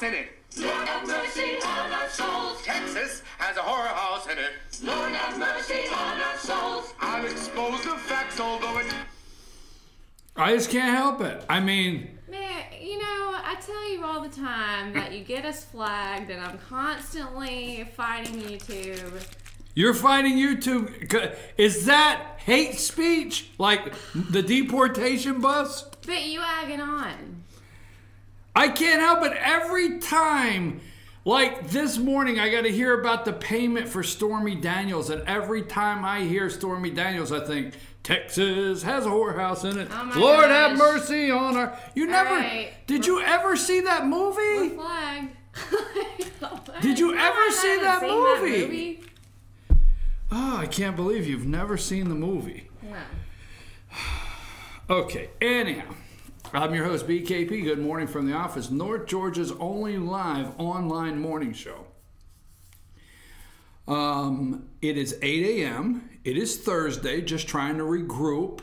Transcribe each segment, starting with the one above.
whorehouse in it. Lord have mercy on our souls. Texas has a whorehouse in it. Lord have mercy on our souls. I'll expose the facts, although it... I just can't help it. I mean... Man, you know, I tell you all the time that you get us flagged, and I'm constantly fighting YouTube. You're fighting YouTube. Is that hate speech? Like the deportation bus? But you agging on. I can't help it. Every time, like this morning, I got to hear about the payment for Stormy Daniels. And every time I hear Stormy Daniels, I think, Texas has a whorehouse in it. Oh Lord gosh. have mercy on her. You never, right. did you ever see that movie? We're flagged. Did you ever see that That movie? movie? Oh, I can't believe you've never seen the movie. No. Okay, anyhow, I'm your host, BKP. Good morning from the office, North Georgia's only live online morning show. It is 8 a.m. It is Thursday, just trying to regroup.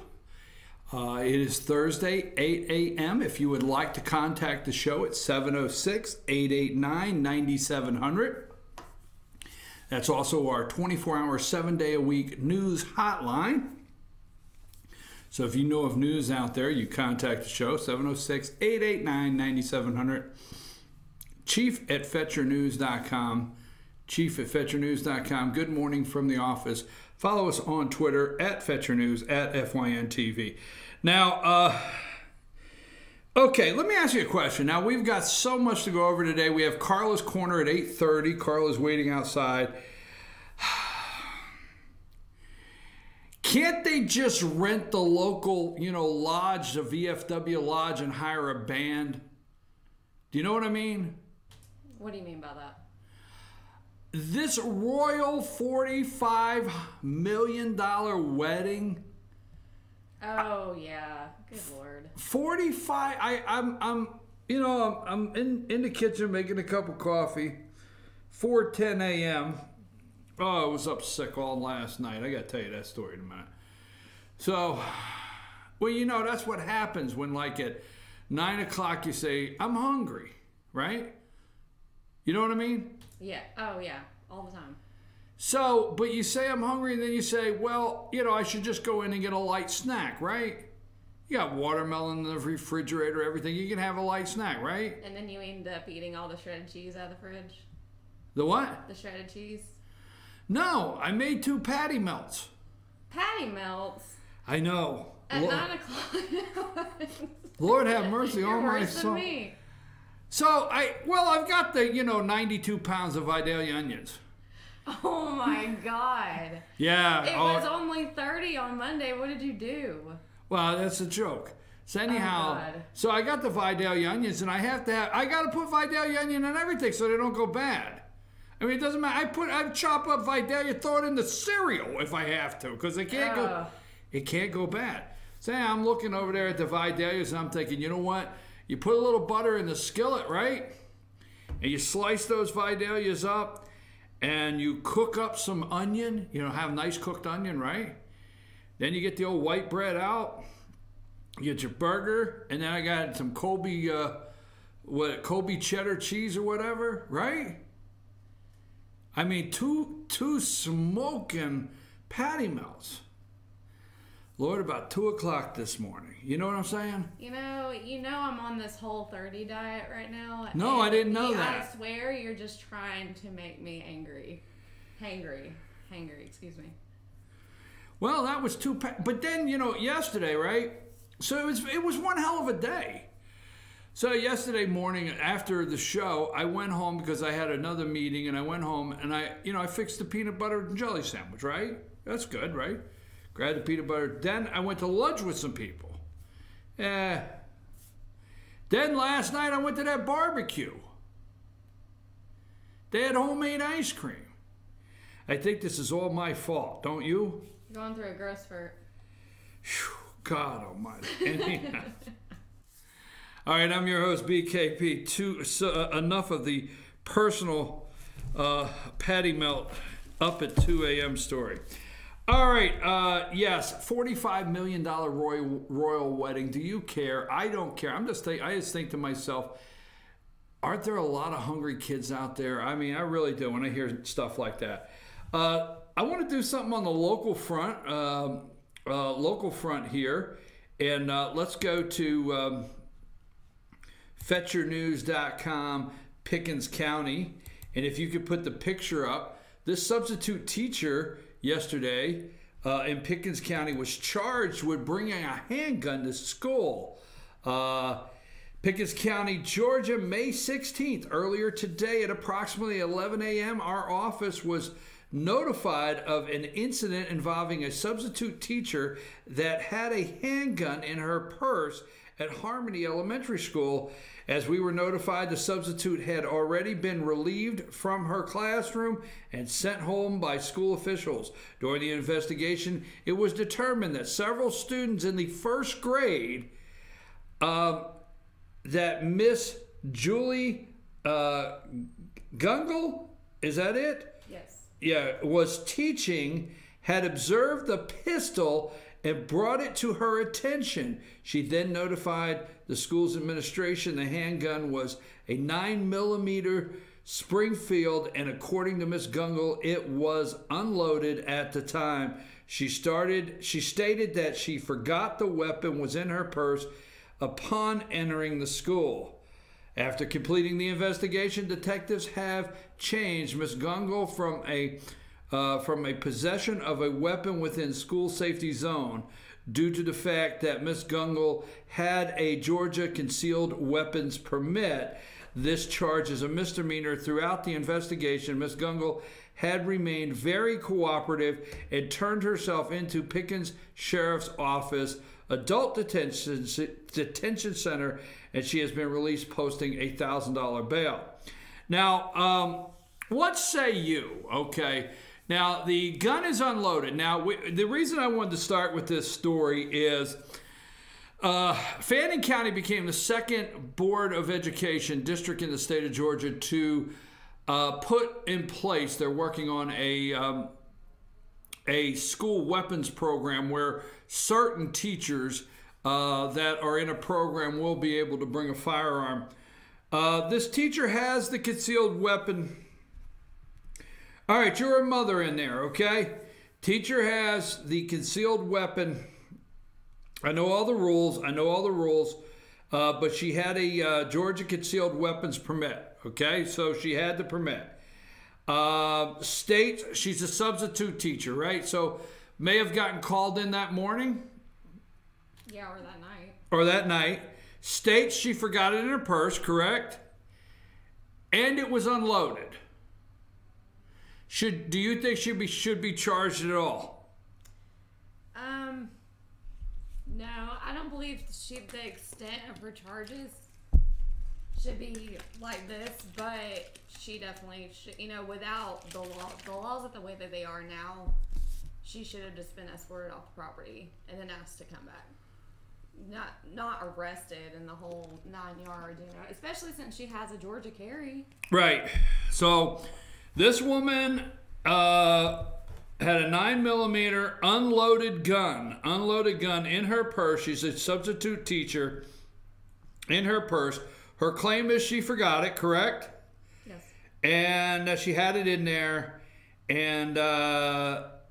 It is Thursday, 8 a.m. If you would like to contact the show, it's 706-889-9700. That's also our 24-hour, 7-day-a-week news hotline. So if you know of news out there, you contact the show, 706-889-9700. Chief@fetchernews.com. Chief@fetchernews.com. Good morning from the office. Follow us on Twitter @FetcherNews, @FYNTV. Now, okay, let me ask you a question. Now, we've got so much to go over today. We have Carla's Corner at 8:30. Carla's waiting outside. Can't they just rent the local, lodge, the VFW lodge, and hire a band? Do you know what I mean? What do you mean by that? This royal $45 million wedding. Oh yeah, good lord. 45. I'm in the kitchen making a cup of coffee. 4:10 a.m. Oh, I was up sick all last night. I got to tell you that story in a minute. So, well, that's what happens when, like, at 9 o'clock you say, I'm hungry, right? You know what I mean? Yeah. Oh yeah, all the time. So, but you say I'm hungry, and then you say, well, I should just go in and get a light snack, right? You got watermelon in the refrigerator, everything. You can have a light snack, right? And then you end up eating all the shredded cheese out of the fridge. The what? The shredded cheese. No, I made 2 patty melts. Patty melts. I know. At 9 o'clock. Lord have mercy on my worse than soul. me. So, I've got the, 92 pounds of Vidalia onions. Oh my God. Yeah. It was only 30 on Monday. What did you do? Well, that's a joke. So anyhow, God. so I got the Vidalia onions, and I got to put Vidalia onion in everything so they don't go bad. I mean, it doesn't matter. I chop up Vidalia, throw it in the cereal if I have to, because it can't go bad. So I'm looking over there at the Vidalias, and I'm thinking, you know what? You put a little butter in the skillet, right? And you slice those Vidalias up, and you cook up some onion. Have nice cooked onion, right? Then you get the old white bread out. You get your burger, and then I got some Colby cheddar cheese or whatever, right? I mean, two smoking patty melts. Lord, about 2 o'clock this morning. You know what I'm saying? You know I'm on this whole 30 diet right now. No, I didn't know that. I swear you're just trying to make me angry. Hangry, excuse me. Well, that was but then, yesterday, right? So it was one hell of a day. So yesterday morning after the show, I went home because I had another meeting, and I went home and I fixed the peanut butter and jelly sandwich, right? That's good, right? Grabbed the peanut butter. Then I went to lunch with some people. Then last night I went to that barbecue. They had homemade ice cream. I think this is all my fault, don't you? You're going through a growth spurt. Whew, God almighty. Anyhow. All right, I'm your host, BKP. Enough of the personal patty melt up at 2 a.m. story. All right, yes, $45 million royal wedding. Do you care? I don't care. I just think to myself, aren't there a lot of hungry kids out there? I mean, I really do when I hear stuff like that. I want to do something on the local front here, and let's go to FetcherNews.com, Pickens County, and if you could put the picture up, this substitute teacher yesterday in Pickens County was charged with bringing a handgun to school. Pickens County, Georgia, May 16th. Earlier today at approximately 11 a.m., our office was notified of an incident involving a substitute teacher that had a handgun in her purse at Harmony Elementary School. As we were notified, the substitute had already been relieved from her classroom and sent home by school officials. During the investigation, it was determined that several students in the first grade that Miss Julie Gungle, is that it? Yes. Yeah, was teaching, had observed the pistol and brought it to her attention. She then notified the school's administration. The handgun was a 9mm Springfield, and according to Miss Gungle, it was unloaded at the time. She stated that she forgot the weapon was in her purse upon entering the school. After completing the investigation, detectives have changed Miss Gungle from a possession of a weapon within school safety zone due to the fact that Miss Gungle had a Georgia concealed weapons permit. This charge is a misdemeanor. Throughout the investigation, Miss Gungle had remained very cooperative and turned herself into Pickens Sheriff's Office Adult Detention Center, and she has been released posting a $1,000 bail. Now, what say you? Okay. Now, the gun is unloaded. Now, the reason I wanted to start with this story is Fannin County became the second Board of Education district in the state of Georgia to put in place, they're working on a school weapons program where certain teachers that are in a program will be able to bring a firearm. This teacher has the concealed weapon. All right, you're a mother in there, okay? Teacher has the concealed weapon. I know all the rules. But she had a Georgia concealed weapons permit, okay? So she had the permit. State, she's a substitute teacher, right? So may have gotten called in that morning. Yeah, or that night. Or that night. States she forgot it in her purse, correct? And it was unloaded. Do you think she should be charged at all? No, I don't believe the extent of her charges should be like this, but she definitely should, without the laws are the way that they are now, she should have just been escorted off the property and then asked to come back. Not arrested in the whole 9 yards, especially since she has a Georgia carry. Right. So this woman had a 9mm unloaded gun in her purse. She's a substitute teacher in her purse. Her claim is she forgot it, correct? Yes. And that she had it in there, and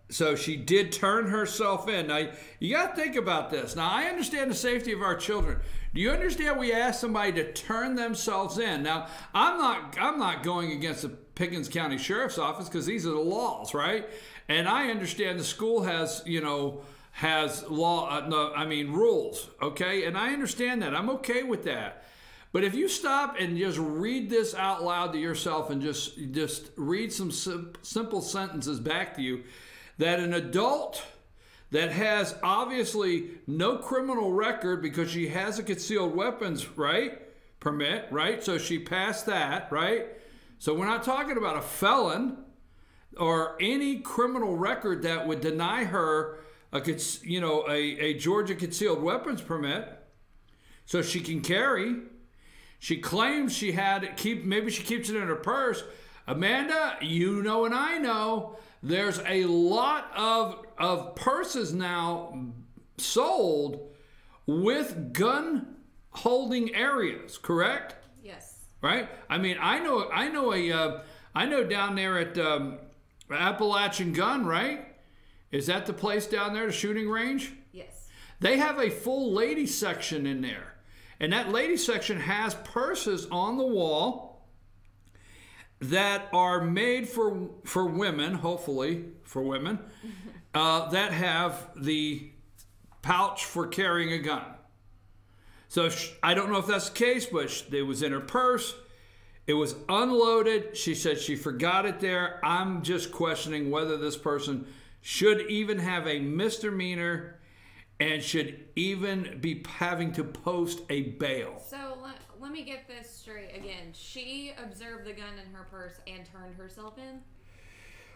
so she did turn herself in. Now, you got to think about this. Now, I understand the safety of our children. Do you understand we asked somebody to turn themselves in? Now, I'm not going against the Pickens County Sheriff's Office because these are the laws, right? And I understand the school has rules, okay? And I understand that. I'm okay with that. But if you stop and just read this out loud to yourself and just read some simple sentences back to you, that an adult that has obviously no criminal record because she has a concealed weapons permit, right? So she passed that, right? So we're not talking about a felon or any criminal record that would deny her a Georgia concealed weapons permit. So she can carry. She claims she had it, maybe she keeps it in her purse. Amanda, you know and I know, there's a lot of purses now sold with gun holding areas, correct? Yes. right? I mean, I know down there at Appalachian Gun, right? Is that the place down there, the shooting range? Yes. They have a full lady section in there. And that lady section has purses on the wall that are made for women, hopefully for women, that have the pouch for carrying a gun. So I don't know if that's the case, but it was in her purse. It was unloaded. She said she forgot it there. I'm just questioning whether this person should even have a misdemeanor and should even be having to post a bail. So let me get this straight again. She observed the gun in her purse and turned herself in?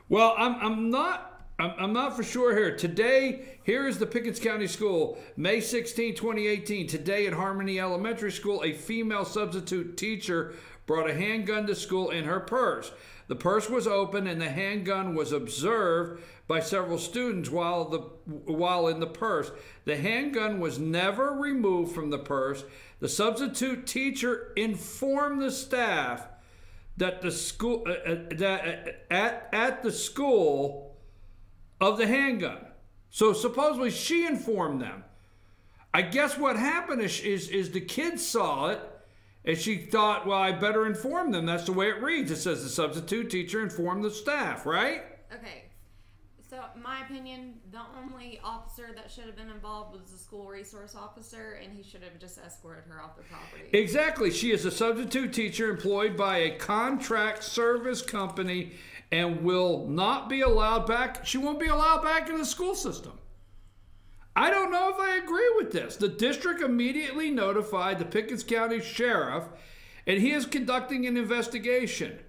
Well, I'm not for sure here. Today, here is the Pickens County School, May 16, 2018. Today at Harmony Elementary School, a female substitute teacher brought a handgun to school in her purse. The purse was open and the handgun was observed by several students while in the purse. The handgun was never removed from the purse. The substitute teacher informed the staff that the school at the school of the handgun. So supposedly she informed them. I guess what happened is the kids saw it and she thought, well, I better inform them. That's the way it reads. It says the substitute teacher informed the staff, right? Okay. So, in my opinion, the only officer that should have been involved was the school resource officer, and he should have just escorted her off the property. Exactly. She is a substitute teacher employed by a contract service company and will not be allowed back. She won't be allowed back in the school system. I don't know if I agree with this. The district immediately notified the Pickens County Sheriff, and he is conducting an investigation.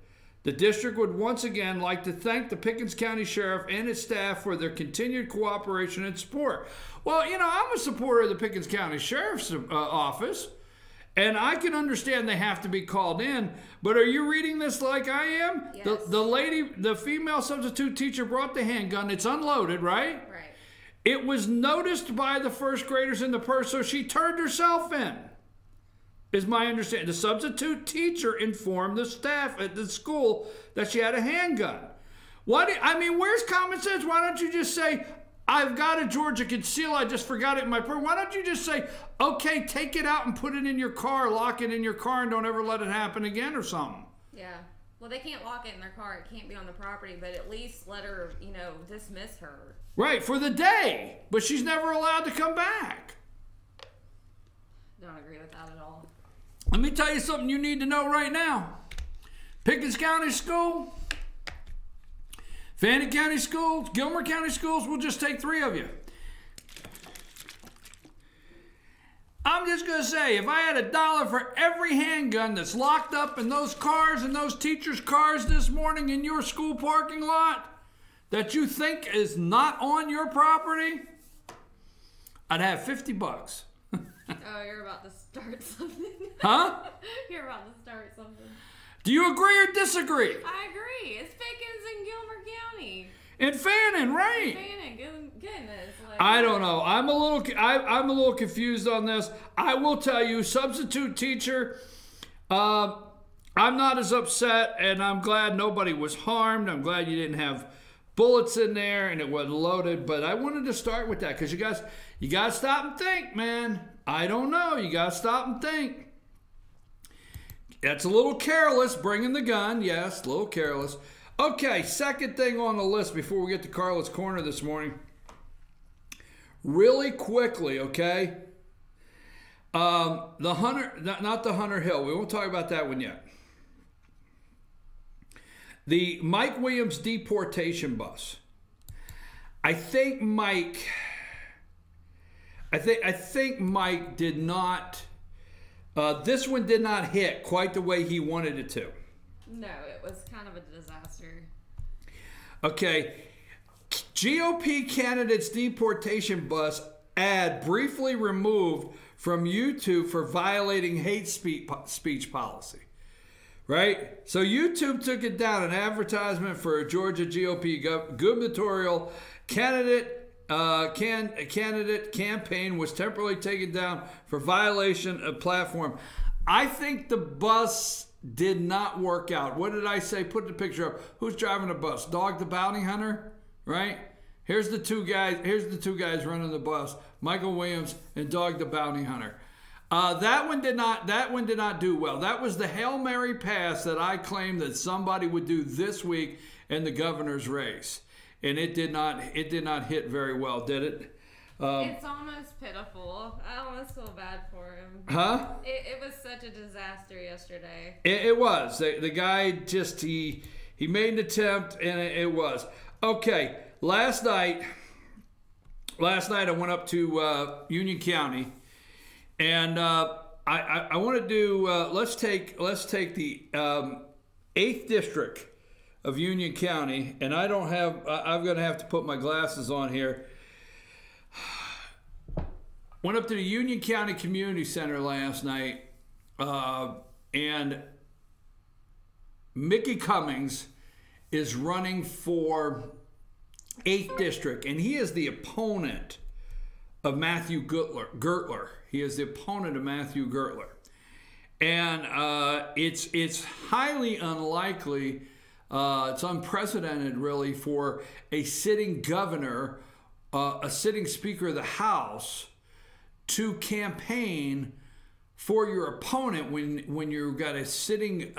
The district would once again like to thank the Pickens County Sheriff and its staff for their continued cooperation and support. Well, you know, I'm a supporter of the Pickens County Sheriff's office, and I can understand they have to be called in, but are you reading this like I am? Yes. The female substitute teacher brought the handgun. It's unloaded, right? Right. It was noticed by the first graders in the purse, so she turned herself in, is my understanding. The substitute teacher informed the staff at the school that she had a handgun. Where's common sense? Why don't you just say, I've got a Georgia conceal, I just forgot it in my purse. Why don't you just say, okay, take it out and put it in your car, lock it in your car, and don't ever let it happen again or something? Yeah. Well, they can't lock it in their car. It can't be on the property, but at least let her, dismiss her. Right, for the day. But she's never allowed to come back. Don't agree with that at all. Let me tell you something you need to know right now. Pickens County School, Fannin County Schools, Gilmer County Schools, we'll just take 3 of you. I'm just going to say, if I had $1 for every handgun that's locked up in those cars and those teachers' cars this morning in your school parking lot that you think is not on your property, I'd have $50. Oh, you're about to start something. Huh? You're about to start something. Do you agree or disagree? I agree. It's Pickens in Gilmer County. In Fannin, right? Fannin, goodness. I don't know. I'm a little confused on this. I will tell you, substitute teacher, I'm not as upset, and I'm glad nobody was harmed. I'm glad you didn't have bullets in there and it wasn't loaded. But I wanted to start with that because you guys got to stop and think, man. I don't know. You got to stop and think. That's a little careless, bringing the gun. Yes, a little careless. Okay, second thing on the list before we get to Carla's Corner this morning. Really quickly, okay? The Hunter, not the Hunter Hill. We won't talk about that one yet. The Mike Williams deportation bus. I think Mike did not, this one did not hit quite the way he wanted it to. No, it was kind of a disaster. Okay. GOP candidates deportation bus ad briefly removed from YouTube for violating hate speech policy. Right? So YouTube took it down. An advertisement for a Georgia GOP gubernatorial candidate campaign was temporarily taken down for violation of platform. I think the bus did not work out. What did I say? Put the picture up. Who's driving the bus? Dog the bounty hunter, right? Here's the two guys. Here's the two guys running the bus: Michael Williams and Dog the bounty hunter. That one did not do well. That was the Hail Mary pass that I claimed that somebody would do this week in the governor's race, and it did not hit very well, did it? It's almost pitiful. I almost feel bad for him. Huh? It was such a disaster yesterday. It was. The guy just he made an attempt, and it was okay. Last night I went up to Union County. And I want to do. Let's take the 8th district of Union County, and I don't have. I'm going to have to put my glasses on here. Went up to the Union County Community Center last night, and Mickey Cummings is running for 8th district, and he is the opponent of Matthew Gertler. He is the opponent of Matthew Gertler. And it's highly unlikely, it's unprecedented really, for a sitting governor, a sitting Speaker of the House, to campaign for your opponent when you've got a sitting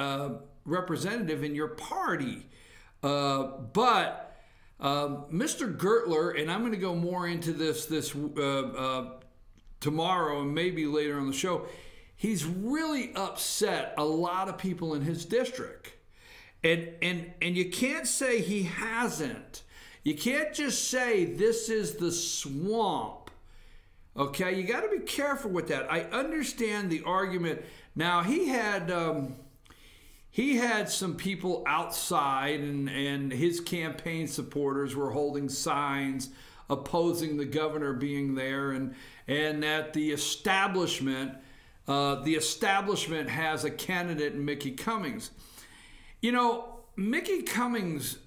representative in your party. But Mr. Gertler, and I'm going to go more into this tomorrow and maybe later on the show, he's really upset a lot of people in his district. And you can't say he hasn't. You can't just say this is the swamp. Okay, you got to be careful with that. I understand the argument. Now, he had some people outside, and his campaign supporters were holding signs opposing the governor being there, and that the establishment has a candidate in Mickey Cummings. You know, Mickey Cummings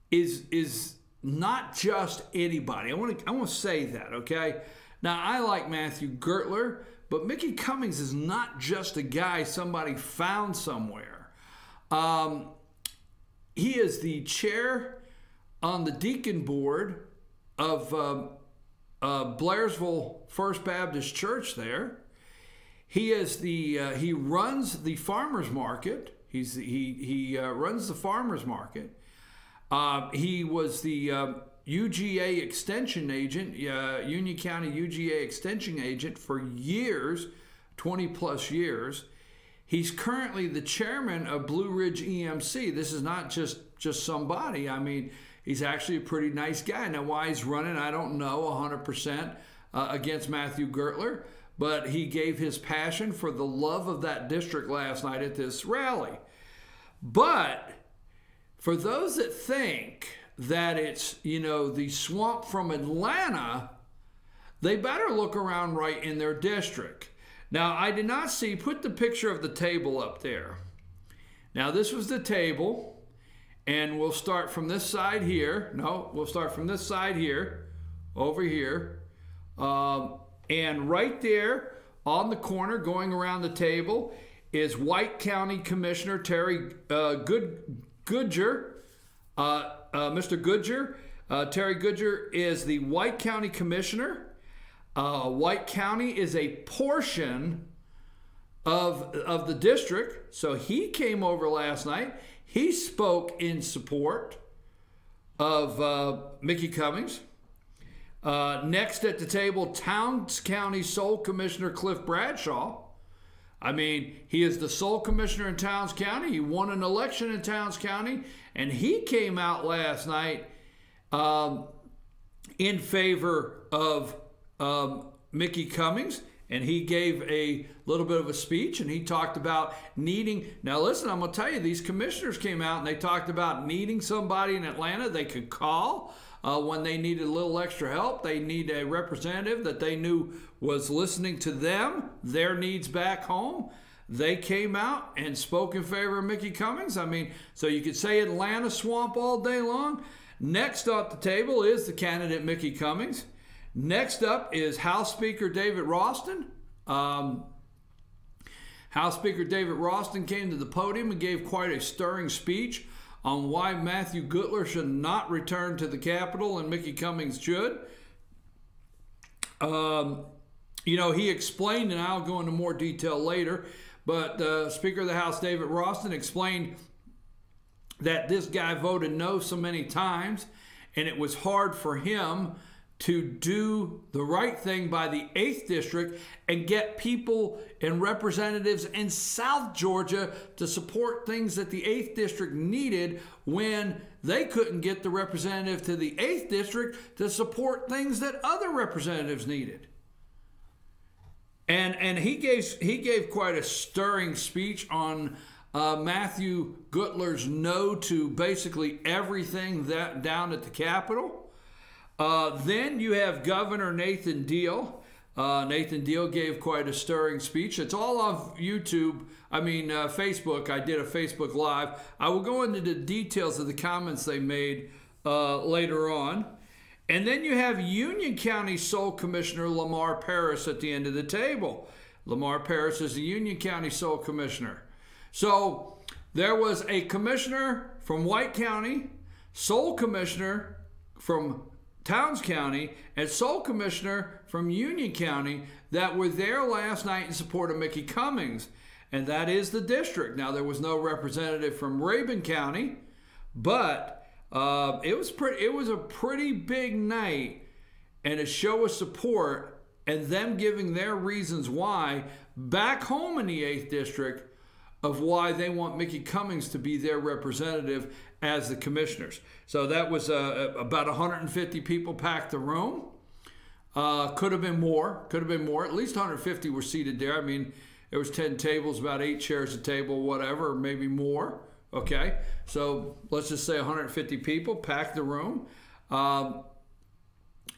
is not just anybody. I want to say that, okay? Now, I like Matthew Gertler, but Mickey Cummings is not just a guy somebody found somewhere. He is the chair on the deacon board of Blairsville First Baptist Church there. He is he runs the farmers market. He runs the farmers market. He was the UGA extension agent, Union County UGA extension agent for years, 20 plus years. He's currently the chairman of Blue Ridge EMC. This is not just somebody. I mean, he's actually a pretty nice guy. Now, why he's running, I don't know 100% against Matthew Gertler, but he gave his passion for the love of that district last night at this rally. But for those that think that it's, you know, the swamp from Atlanta, they better look around right in their district. Now, I did not see, put the picture of the table up there. Now, this was the table, and we'll start from this side here. No, we'll start from this side here, over here. And right there on the corner, going around the table, is White County Commissioner Terry Goodger. Mr. Goodger. Terry Goodger is the White County Commissioner. White County is a portion of the district. So he came over last night. He spoke in support of Mickey Cummings. Next at the table, Towns County Sole Commissioner Cliff Bradshaw. I mean, he is the sole commissioner in Towns County. He won an election in Towns County, and he came out last night in favor of Mickey Cummings, and he gave a little bit of a speech, and he talked about needing. Now, listen, I'm going to tell you, these commissioners came out and they talked about needing somebody in Atlanta they could call when they needed a little extra help. They need a representative that they knew was listening to them, their needs back home. They came out and spoke in favor of Mickey Cummings. I mean, so you could say Atlanta swamp all day long. Next up the table is the candidate Mickey Cummings. Next up is House Speaker David Ralston. House House Speaker David Ralston came to the podium and gave quite a stirring speech on why Matthew Gutler should not return to the Capitol and Mickey Cummings should. You know, he explained, and I'll go into more detail later, but Speaker of the House David Ralston explained that this guy voted no so many times, and it was hard for him to do the right thing by the 8th District and get people and representatives in South Georgia to support things that the 8th District needed when they couldn't get the representative to the 8th District to support things that other representatives needed. And he gave quite a stirring speech on Matthew Gutler's no to basically everything that down at the Capitol. Then you have Governor Nathan Deal. Nathan Deal gave quite a stirring speech. It's all on YouTube. Facebook. I did a Facebook Live. I will go into the details of the comments they made later on. And then you have Union County Sole Commissioner Lamar Parris at the end of the table. Lamar Parris is the Union County Sole Commissioner. So there was a commissioner from White County, sole commissioner from Towns County, and sole commissioner from Union County that were there last night in support of Mickey Cummings, and that is the district. Now, there was no representative from Rabun County, but it was a pretty big night and a show of support and them giving their reasons why back home in the 8th District of why they want Mickey Cummings to be their representative as the commissioners. So that was about 150 people packed the room. Could have been more. At least 150 were seated there. I mean, there was 10 tables, about 8 chairs a table, whatever, or maybe more. Okay, so let's just say 150 people packed the room. And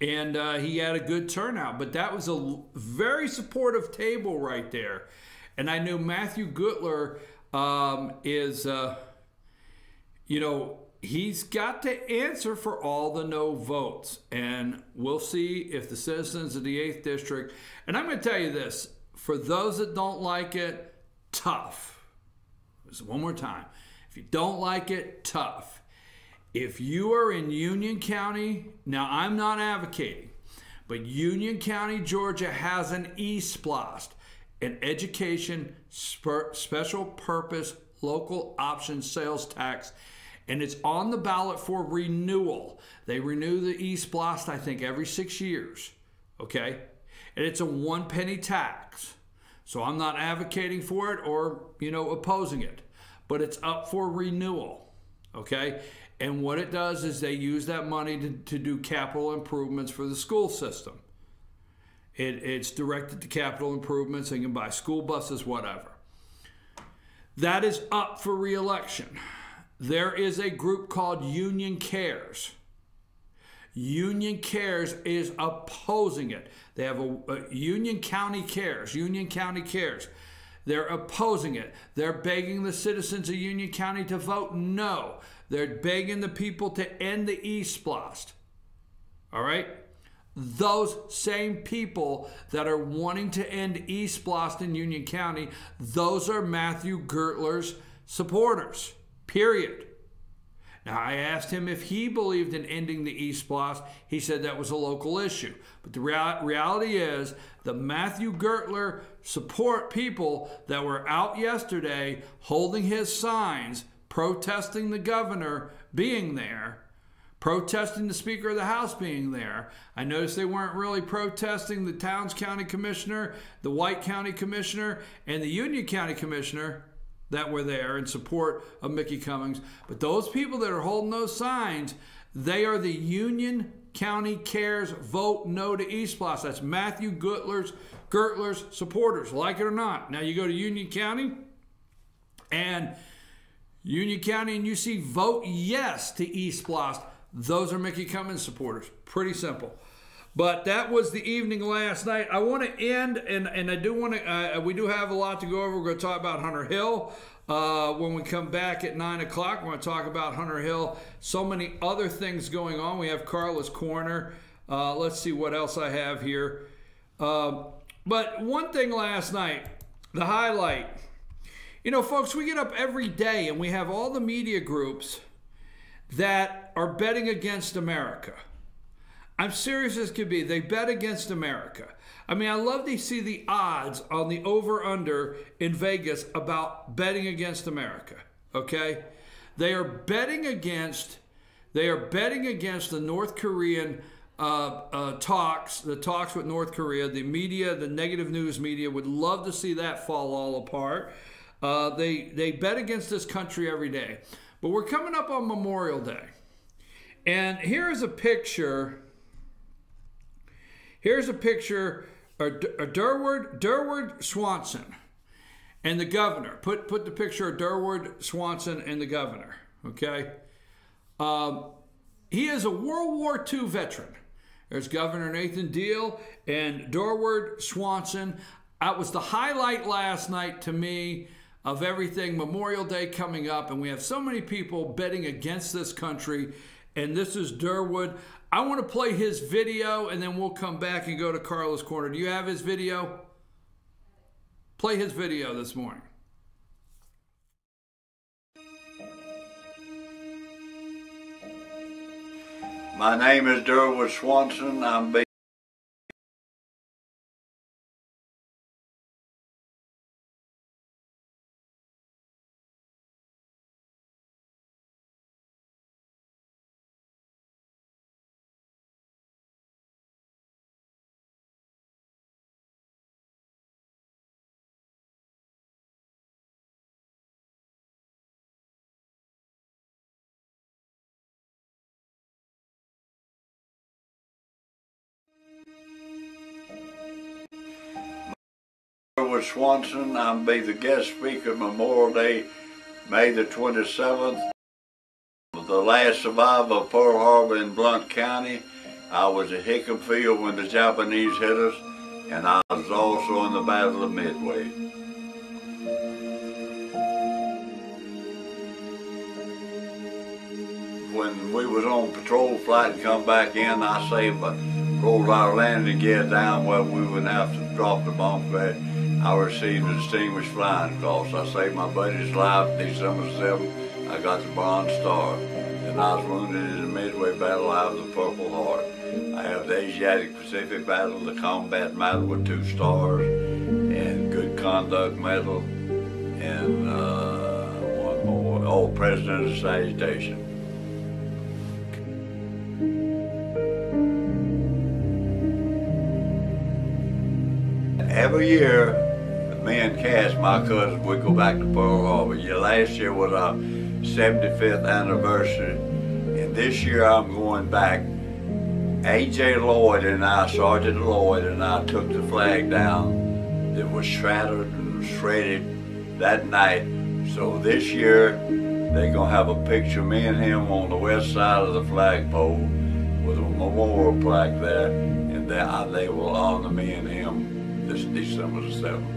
he had a good turnout. But that was a very supportive table right there. And I knew Matthew Gutler he's got to answer for all the no votes. And we'll see if the citizens of the 8th District, and I'm going to tell you this, for those that don't like it, tough. One more time. If you don't like it, tough. If you are in Union County, now I'm not advocating, but Union County, Georgia has an E-SPLOST, an education special purpose local option sales tax, and it's on the ballot for renewal. They renew the E-SPLOST, I think, every 6 years, okay? And it's a 1 penny tax. So I'm not advocating for it or, opposing it, but it's up for renewal, okay? And what it does is they use that money to do capital improvements for the school system. It's directed to capital improvements. They can buy school buses, whatever. That is up for re-election. There is a group called Union Cares. Union Cares is opposing it. They have a Union County Cares. Union County Cares. They're opposing it. They're begging the citizens of Union County to vote no. They're begging the people to end the E-SPLOST. All right? Those same people that are wanting to end E-SPLOST in Union County, those are Matthew Gutler's supporters, period. Now, I asked him if he believed in ending the E-SPLOST. He said that was a local issue. But the reality is the Matthew Gutler support people that were out yesterday holding his signs, protesting the governor being there, protesting the Speaker of the House being there. I noticed they weren't really protesting the Towns County Commissioner, the White County Commissioner, and the Union County Commissioner that were there in support of Mickey Cummings. But those people that are holding those signs, they are the Union County Cares Vote No to E-SPLOST. That's Matthew Gutler's supporters, like it or not. Now you go to Union County and you see Vote Yes to E-SPLOST. Those are Mickey Cummings supporters. Pretty simple. But that was the evening last night. I want to end, and I do want to, we do have a lot to go over. We're going to talk about Hunter Hill. When we come back at 9 o'clock, we're going to talk about Hunter Hill. So many other things going on. We have Carla's Corner. Let's see what else I have here. But one thing last night, the highlight. You know, folks, we get up every day and we have all the media groups that are betting against America. I'm serious as could be. They bet against America. I mean, I love to see the odds on the over-under in Vegas about betting against America, okay? They are betting against the North Korean talks with North Korea. The media, the negative news media, would love to see that fall all apart. They bet against this country every day. But we're coming up on Memorial Day. And here's a picture. Here's a picture of Durward Swanson and the governor. Put the picture of Durward Swanson and the governor, okay? He is a World War II veteran. There's Governor Nathan Deal and Durward Swanson. That was the highlight last night to me of everything. Memorial Day coming up, and we have so many people betting against this country, and this is Durward. I want to play his video, and then we'll come back and go to Carla's Corner. Do you have his video? Play his video this morning. My name is Durward Swanson. I'm Durward Swanson. I'm be the guest speaker at Memorial Day, May the 27th. The last survivor of Pearl Harbor in Blount County. I was at Hickam Field when the Japanese hit us, and I was also in the Battle of Midway. When we was on patrol flight and come back in, I saved, rolled our landing gear down where we wouldn't have to drop the bomb threat. I received a Distinguished Flying Cross. I saved my buddy's life December 7th. I got the Bronze Star. And I was wounded in the Midway Battle. I have the Purple Heart. I have the Asiatic Pacific Battle, the Combat Medal with 2 stars, and Good Conduct Medal, and one more. Oh, President of Salutation. Every year, me and Cass, my cousins, we go back to Pearl Harbor. Last year was our 75th anniversary, and this year I'm going back. A.J. Lloyd and I, Sergeant Lloyd and I, took the flag down that was shattered and shredded that night. So this year, they're gonna have a picture of me and him on the west side of the flagpole with a memorial plaque there, and they will honor me and him this December the 7th.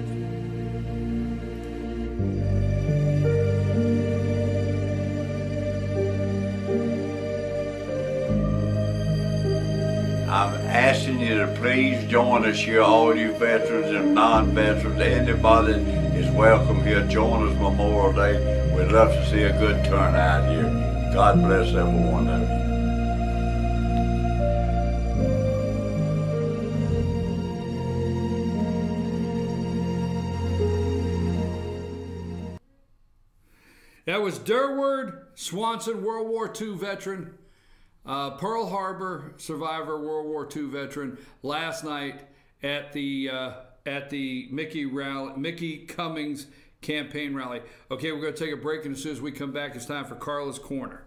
I'm asking you to please join us here, all you veterans and non-veterans. Anybody is welcome here. Join us Memorial Day. We'd love to see a good turnout here. God bless every one of you. That was Durward Swanson, World War II veteran, Pearl Harbor survivor, World War II veteran, last night at the Mickey Cummings campaign rally. Okay, we're going to take a break, and as soon as we come back, it's time for Carla's Corner.